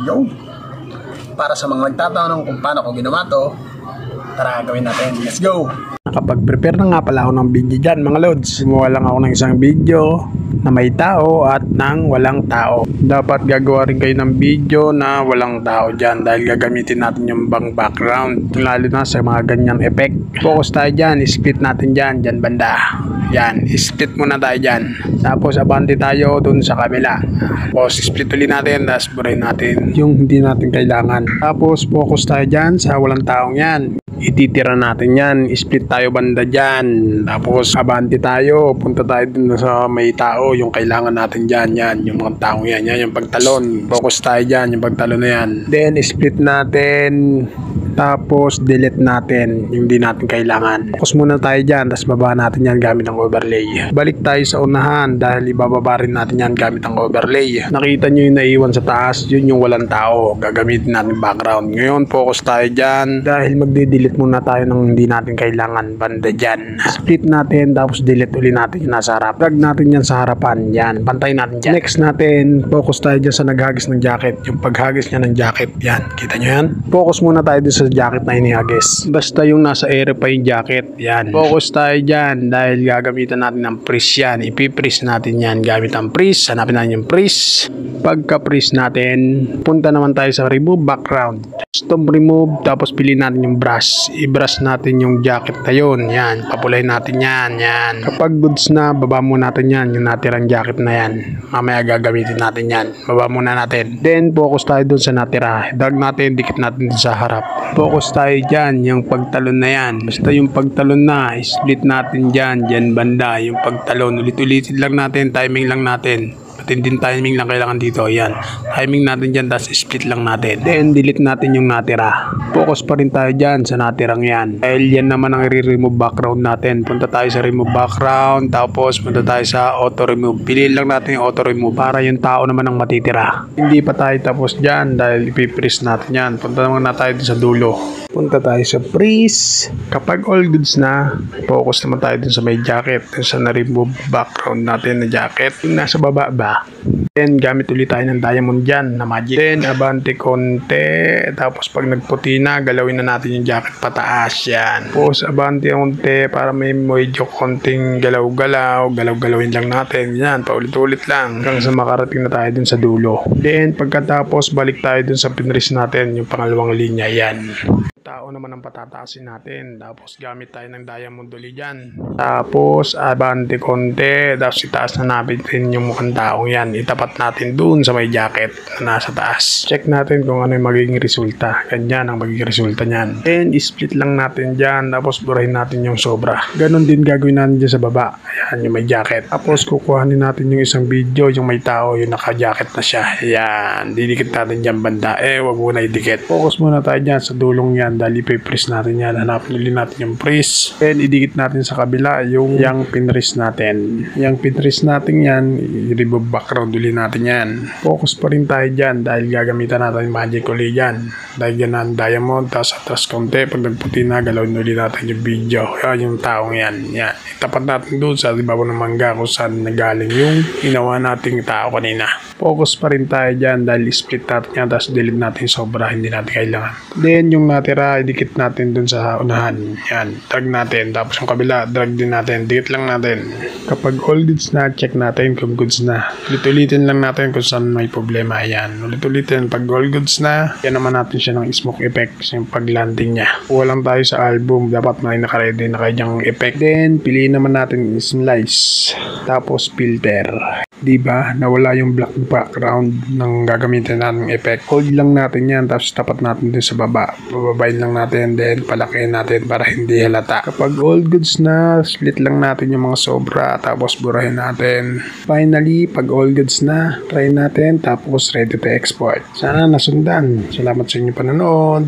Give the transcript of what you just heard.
Yo! Para sa mga nagtatanong kung paano ko ginawa to, tara gawin natin. Let's go! Nakapag-prepare na nga pala ako ng video dyan mga lods. Gumawa lang ako ng isang video na may tao at ng walang tao. Dapat gagawa rin kayo ng video na walang tao dyan dahil gagamitin natin yung bang background. Lalo na sa mga ganyan effect. Focus tayo dyan, split natin dyan banda. Yan, split muna tayo dyan. Tapos abante tayo dun sa kabila. Tapos split ulit natin, tapos burahin natin yung hindi natin kailangan. Tapos focus tayo dyan sa walang taong yan. Ititira natin yan, split tayo banda dyan. Tapos abante tayo, punta tayo dun sa may tao, yung kailangan natin dyan. Yan, yung mga taong yan, yan yung pagtalon. Focus tayo dyan, yung pagtalon na yan. Then split natin. Tapos delete natin yung di natin kailangan. Focus muna tayo dyan, tapos baba natin yan gamit ang overlay. Balik tayo sa unahan dahil ibababa rin natin yan gamit ang overlay. Nakita nyo yung naiwan sa taas, yun yung walang tao. Gagamitin natin background. Ngayon focus tayo dyan dahil magde-delete muna tayo ng hindi natin kailangan banda dyan. Split natin tapos delete ulit natin yung nasa harap. Drag natin yan sa harapan. Yan, pantay natin dyan. Next natin, focus tayo dyan sa naghagis ng jacket. Yung paghagis niya ng jacket. Yan, kita nyo yan? Focus muna tayo dyan sa jacket na inihagis. Basta yung nasa area pa yung jacket. Yan. Focus tayo dyan dahil gagamitan natin ng freeze yan. Ipiprease natin yan gamit ang freeze. Hanapin natin yung freeze. Pagka-freeze natin, punta naman tayo sa remove background. Custom remove, tapos piliin natin yung brush. I-brush natin yung jacket na yun. Yan. Papulayin natin yan. Yan. Kapag goods na, baba muna natin yan. Yung natirang jacket na yan. Mamaya gagamitin natin yan. Baba muna natin. Then, focus tayo dun sa natira. Drag natin, dikit natin dun sa harap. Focus tayo dyan, yung pagtalon na yan. Basta yung pagtalon na, split natin dyan banda, yung pagtalon. Ulit-ulitin lang natin, timing lang natin. Matinding timing lang kailangan dito. Yan. Timing natin dyan, tapos split lang natin. Then, delete natin yung natira. Focus pa rin tayo dyan sa natirang yan. Dahil yan naman ang i-remove background natin. Punta tayo sa remove background, tapos punta tayo sa auto remove. Piliin lang natin yung auto remove para yung tao naman ang matitira. Hindi pa tayo tapos dyan dahil ipiprease natin yan. Punta naman na tayo sa dulo. Punta tayo sa freeze. Kapag all goods na, focus naman tayo dun sa may jacket. Dun sa na-remove background natin na jacket. Yung nasa baba ba? Then, gamit ulit tayo ng diamond dyan na magic. Then, abante konti. Tapos, pag nagputi na, galawin na natin yung jacket pataas. Yan. Tapos, abante konti para may medyo konting galaw-galaw. Galaw-galawin lang natin. Yan, paulit-ulit lang. Hanggang sa makarating na tayo dun sa dulo. Then, pagkatapos, balik tayo dun sa pinrest natin. Yung pangalawang linya. Yan. Tao naman ang patataasin natin. Tapos gamit tayo ng diamond ulit dyan. Tapos abante konti. Tapos itaas na natin yung mukhang taong yan. Itapat natin dun sa may jacket na nasa taas. Check natin kung ano yung magiging resulta. Ganyan ang magiging resulta nyan. And split lang natin dyan. Tapos burahin natin yung sobra. Ganon din gagawin natin dyan sa baba. Ayan yung may jacket. Tapos kukuhanin natin yung isang video. Yung may tao yung naka-jacket na siya. Ayan. Didikit natin dyan banda. Wag muna idikit. Focus muna tayo dyan sa dulong yan. Dahil ipipress natin yan. Hanapin ulit natin yung press. And idikit natin sa kabila yung pinress natin. Yung pinress natin yan, i-remove background ulit natin yan. Focus pa rin tayo dyan dahil gagamitan natin yung magic ulit dyan. Dahil yan ang diamond, tapos atras konti. Pag nagputi na, galawin ulit natin yung video. Yung taong yan. Yan. Itapat natin doon sa ibabaw ng mangga kung saan nagaling yung inawa nating tao kanina. Focus pa rin tayo dyan dahil split natin yan, tapos delete natin sobra, hindi natin kailangan. Then yung natira, idikit natin dun sa unahan. Yan, drag natin. Tapos yung kabila, drag din natin. Dikit lang natin. Kapag all goods na, check natin kung goods na. Ulit-ulitin lang natin kung saan may problema. Yan, ulit-ulitin. Pag all goods na, yan naman natin siya ng smoke effect. Yung pag-landing niya. Kuha lang tayo sa album. Dapat may nakaready na kanyang effect. Then, piliin naman natin slice. Tapos filter. Diba? Nawala yung black background ng gagamitin natin effect. Hold lang natin yan. Tapos tapat natin din sa baba. Bababayin lang natin. Then palakihin natin para hindi halata. Kapag all goods na, split lang natin yung mga sobra. Tapos burahin natin. Finally, pag all goods na, try natin. Tapos ready to export. Sana nasundan. Salamat sa inyong panonood.